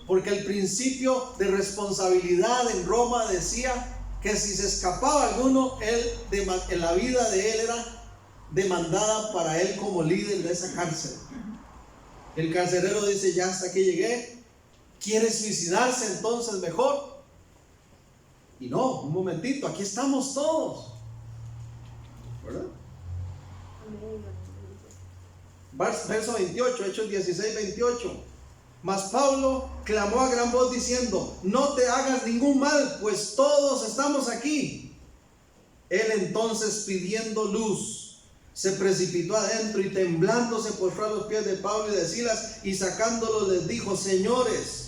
Porque el principio de responsabilidad en Roma decía que si se escapaba alguno, la vida de él era demandada para él como líder de esa cárcel. El carcelero dice: ya hasta aquí llegué. ¿Quiere suicidarse entonces mejor? Y no, un momentito, aquí estamos todos, ¿verdad? Verso 28, Hechos 16, 28. Mas Pablo clamó a gran voz diciendo: no te hagas ningún mal, pues todos estamos aquí. Él entonces, pidiendo luz, se precipitó adentro y temblando se postró a los pies de Pablo y de Silas, y sacándolos les dijo: señores,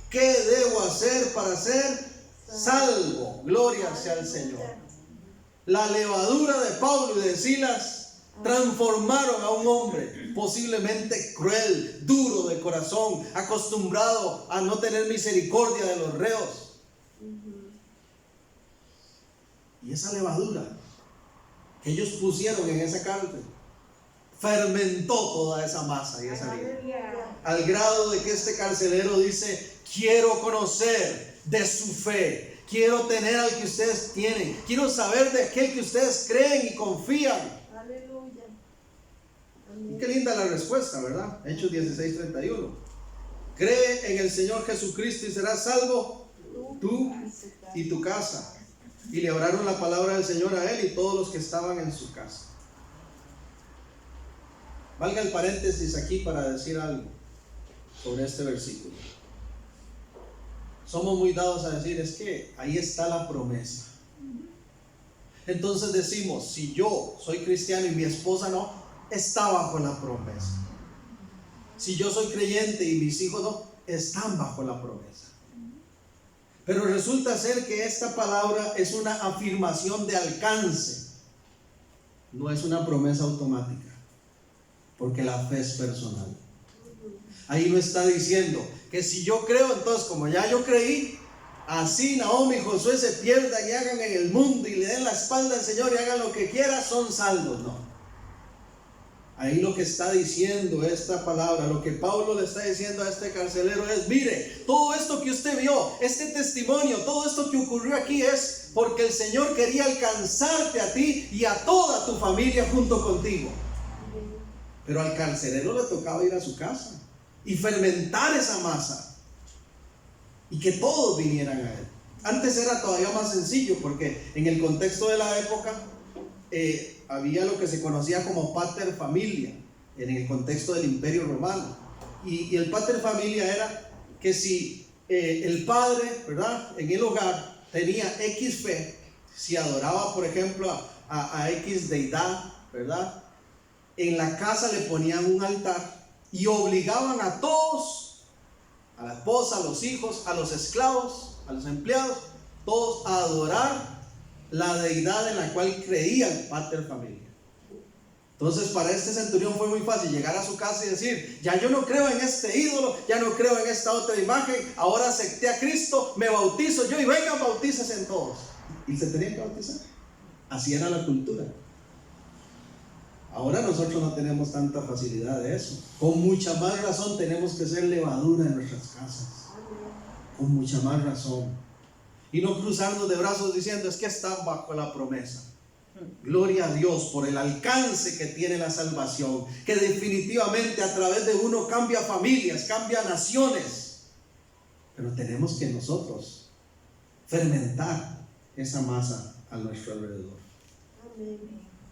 ¿qué debo hacer para ser salvo? Gloria sea al Señor. La levadura de Pablo y de Silas transformaron a un hombre posiblemente cruel, duro de corazón, acostumbrado a no tener misericordia de los reos. Y esa levadura que ellos pusieron en esa cárcel fermentó toda esa masa y esa vida, al grado de que este carcelero dice: quiero conocer de su fe, quiero tener al que ustedes tienen, quiero saber de aquel que ustedes creen y confían. Aleluya. Y qué linda la respuesta, ¿verdad? Hechos 16, 31. Cree en el Señor Jesucristo y serás salvo tú y tu casa. Y le oraron la palabra del Señor a él y todos los que estaban en su casa. Valga el paréntesis aquí para decir algo sobre este versículo. Somos muy dados a decir: es que ahí está la promesa. Entonces decimos: si yo soy cristiano y mi esposa no, está bajo la promesa. Si yo soy creyente y mis hijos no, están bajo la promesa. Pero resulta ser que esta palabra es una afirmación de alcance, no es una promesa automática, porque la fe es personal. Ahí no está diciendo que si yo creo, entonces como ya yo creí, así Naomi y Josué se pierdan y hagan en el mundo y le den la espalda al Señor y hagan lo que quieran, son salvos. No. Ahí lo que está diciendo esta palabra, lo que Pablo le está diciendo a este carcelero es: mire, todo esto que usted vio, este testimonio, todo esto que ocurrió aquí es porque el Señor quería alcanzarte a ti y a toda tu familia junto contigo. Pero al carcelero le tocaba ir a su casa y fermentar esa masa y que todos vinieran a él. Antes era todavía más sencillo, porque en el contexto de la época había lo que se conocía como pater familia en el contexto del Imperio Romano, y el pater familia era que si el padre, ¿verdad?, en el hogar tenía X fe, si adoraba por ejemplo a X deidad, ¿verdad?, en la casa le ponían un altar y obligaban a todos, a la esposa, a los hijos, a los esclavos, a los empleados, todos a adorar la deidad en la cual creía el pater familia. Entonces para este centurión fue muy fácil llegar a su casa y decir: ya yo no creo en este ídolo, ya no creo en esta otra imagen, ahora acepté a Cristo, me bautizo yo y vengan, bautícense en todos. Y se tenían que bautizar. Así era la cultura. Ahora nosotros no tenemos tanta facilidad de eso. Con mucha más razón tenemos que ser levadura en nuestras casas. Con mucha más razón. Y no cruzarnos de brazos diciendo: es que están bajo la promesa. Gloria a Dios por el alcance que tiene la salvación, que definitivamente a través de uno cambia familias, cambia naciones. Pero tenemos que nosotros fermentar esa masa a nuestro alrededor.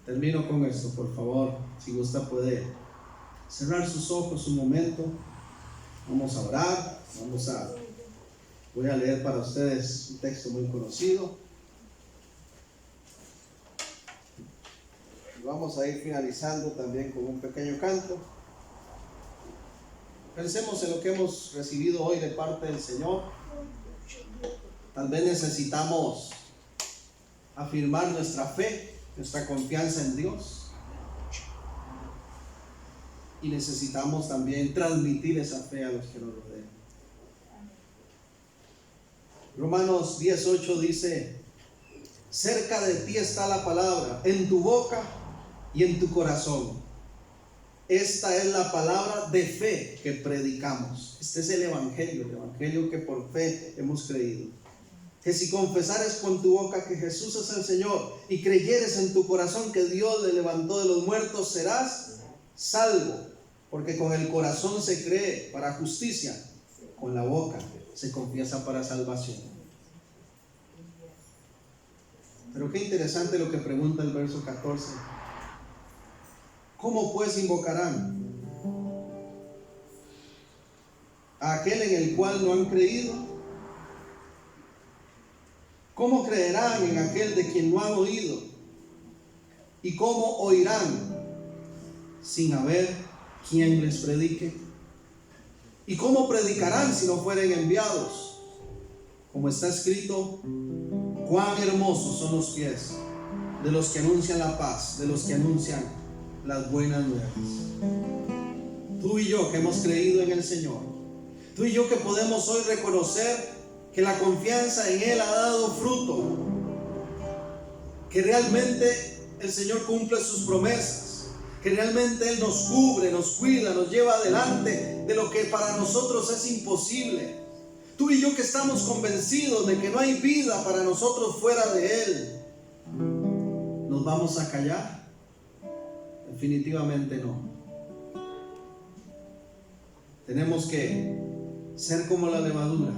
Termino con esto, por favor. Si gusta puede cerrar sus ojos un momento. Vamos a orar. Voy a leer para ustedes un texto muy conocido. Vamos a ir finalizando también con un pequeño canto. Pensemos en lo que hemos recibido hoy de parte del Señor. Tal vez necesitamos afirmar nuestra fe, nuestra confianza en Dios. Y necesitamos también transmitir esa fe a los que nos rodean. Romanos 10:8 dice: cerca de ti está la palabra, en tu boca y en tu corazón. Esta es la palabra de fe que predicamos. Este es el evangelio que por fe hemos creído. Que si confesares con tu boca que Jesús es el Señor y creyeres en tu corazón que Dios le levantó de los muertos, serás salvo. Porque con el corazón se cree para justicia, con la boca se confiesa para salvación. Pero qué interesante lo que pregunta el verso 14. ¿Cómo pues invocarán a aquel en el cual no han creído? ¿Cómo creerán en aquel de quien no han oído? ¿Y cómo oirán sin haber quien les predique? ¿Y cómo predicarán si no fueren enviados? Como está escrito: cuán hermosos son los pies de los que anuncian la paz, de los que anuncian las buenas nuevas. Tú y yo que hemos creído en el Señor, tú y yo que podemos hoy reconocer que la confianza en Él ha dado fruto, que realmente el Señor cumple sus promesas, que realmente Él nos cubre, nos cuida, nos lleva adelante de lo que para nosotros es imposible. Tú y yo que estamos convencidos de que no hay vida para nosotros fuera de Él, ¿nos vamos a callar? Definitivamente no. Tenemos que ser como la levadura,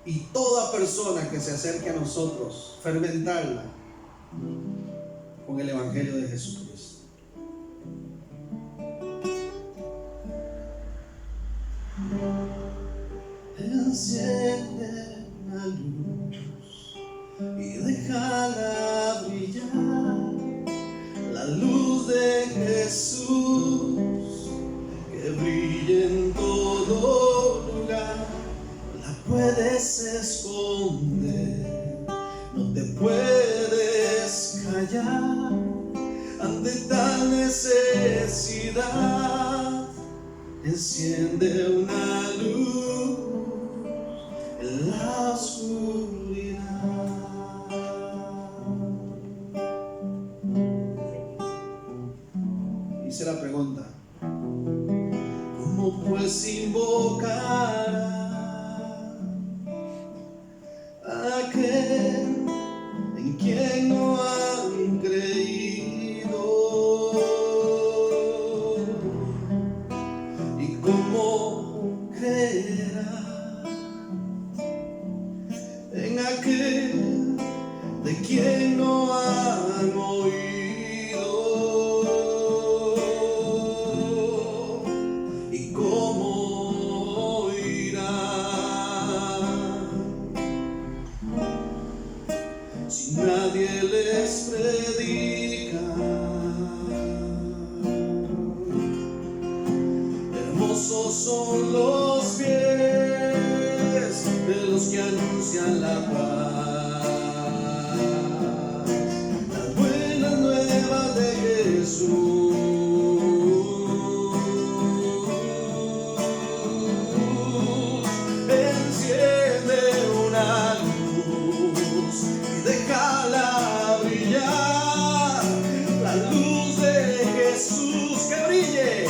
y toda persona que se acerque a nosotros, fermentarla con el evangelio de Jesucristo. Enciende la luz y déjala brillar, la luz de Jesús que brille en todo lugar. La puedes esconder, no te puedes callar ante tal necesidad. Enciende una luz en la oscuridad. Hice la pregunta: ¿cómo pues invocar a aquel en quien no han creído? ¿Y cómo creerá en aquel de quien no han oído? ¿Y cómo oirán si nadie les predica? Hermosos son los pies de los que anuncian la paz, las buenas nuevas de Jesús. Enciende una luz y déjala brillar, la luz de Jesús que brille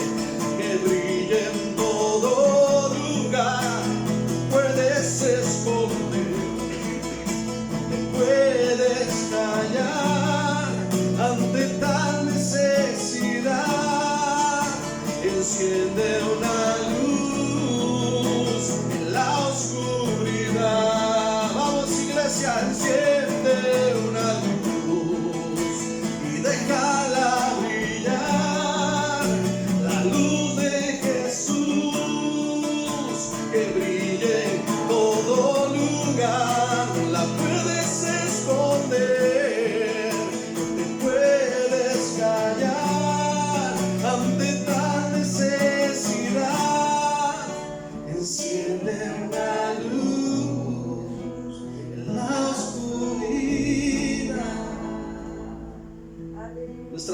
en todo lugar. Puedes esconder,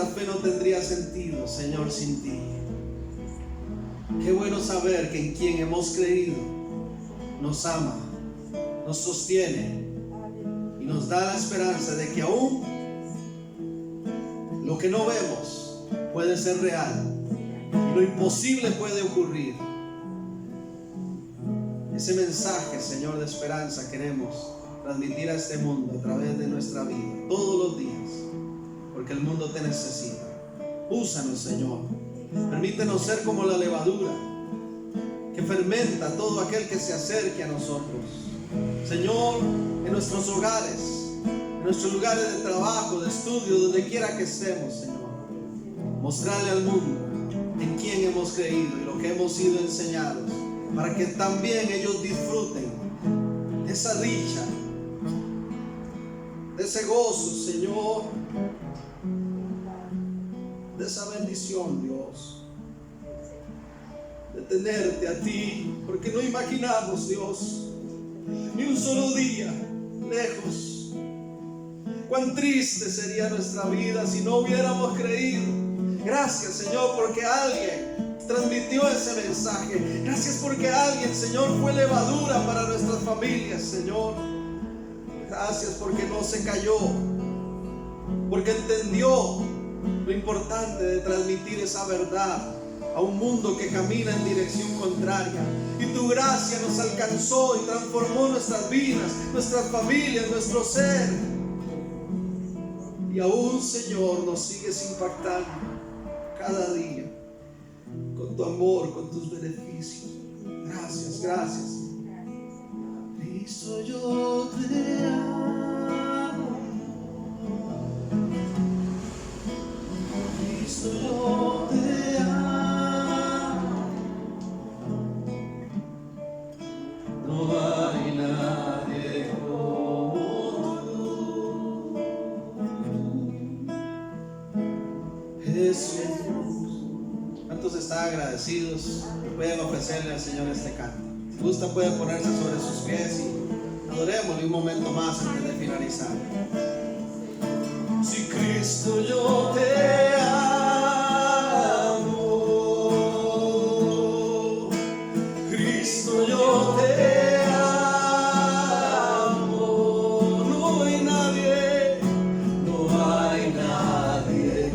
fe no tendría sentido, Señor, sin ti. Qué bueno saber que en quien hemos creído nos ama, nos sostiene y nos da la esperanza de que aún lo que no vemos puede ser real y lo imposible puede ocurrir. Ese mensaje, Señor, de esperanza queremos transmitir a este mundo a través de nuestra vida, todos los días, porque el mundo te necesita. Úsanos, Señor. Permítenos ser como la levadura que fermenta a todo aquel que se acerque a nosotros. Señor, en nuestros hogares, en nuestros lugares de trabajo, de estudio, donde quiera que estemos, Señor, mostrarle al mundo en quién hemos creído y lo que hemos sido enseñados, para que también ellos disfruten de esa dicha, de ese gozo, Señor, de esa bendición, Dios, de tenerte a ti, porque no imaginamos, Dios, ni un solo día lejos. Cuán triste sería nuestra vida si no hubiéramos creído. Gracias, Señor, porque alguien transmitió ese mensaje. Gracias porque alguien, Señor, fue levadura para nuestras familias, Señor. Gracias porque no se cayó, porque entendió lo importante de transmitir esa verdad a un mundo que camina en dirección contraria. Y tu gracia nos alcanzó y transformó nuestras vidas, nuestras familias, nuestro ser. Y aún, Señor, nos sigues impactando cada día con tu amor, con tus beneficios. Gracias, gracias. Cristo, yo te amo. Cristo, yo te amo. No hay nadie como tú, Jesús. ¿Cuántos están agradecidos? Pueden ofrecerle al Señor este canto. Si gusta, pueden ponerse sobre sus pies y adorémosle un momento más antes de finalizar. Si Cristo, yo te amo, Cristo, yo te amo, no hay nadie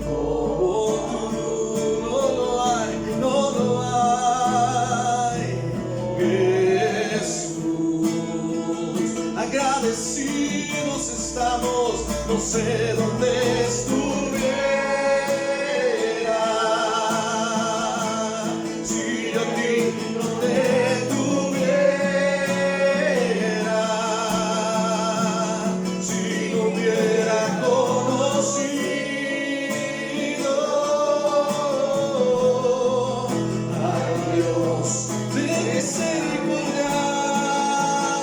como tú, no lo hay, no lo hay. Jesús, agradecidos estamos, no sé dónde estuviera si yo a ti no te tuviera, si no hubiera conocido a Dios de misericordia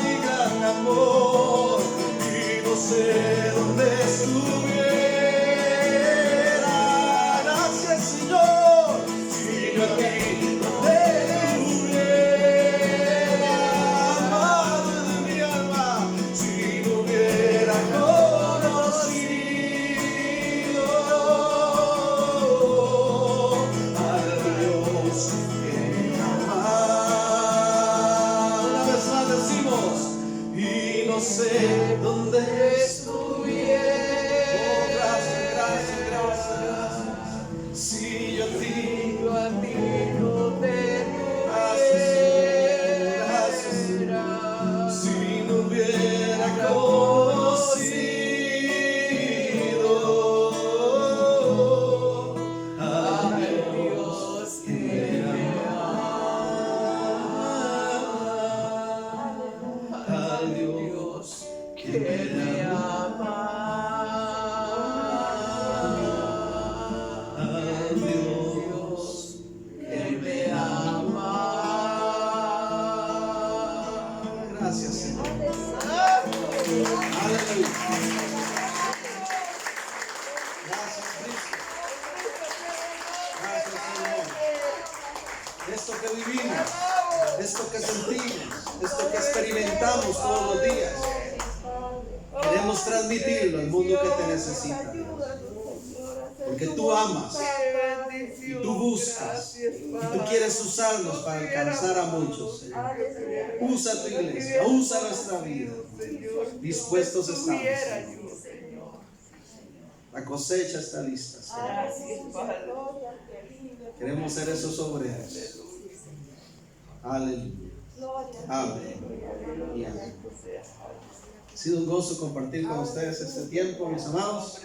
y gran amor, y no sé dónde estuviera. Gracias, Señor, si yo a ti no te tuviera, Madre de mi alma, si no hubiera conocido al Dios que me ama. Una vez más decimos, y no sé dónde estuviera. Oh, gracias, gracias, gracias, gracias. Si yo a ti no te tuviera, gracias, si no hubiera conocido a Dios que me ama, al Dios que me ama, al Dios que me ama. Gracias, Señor. Aleluya. Gracias, Cristo. Gracias, Señor. Esto que vivimos, esto que sentimos, esto que experimentamos todos los días, queremos transmitirlo al mundo que te necesita. Porque porque tú amas y tú buscas y tú quieres usarnos para alcanzar a muchos, Señor. Usa tu iglesia, usa nuestra vida. Dispuestos estamos, Señor. La cosecha está lista, Señor. Queremos ser esos obreros. Aleluya. Amén. Y amén. Ha sido un gozo compartir con ustedes este tiempo, mis amados.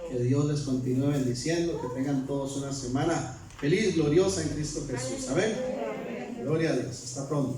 Que Dios les continúe bendiciendo. Que tengan todos una semana feliz, gloriosa en Cristo Jesús. Amén. Gloria a Dios. Hasta pronto.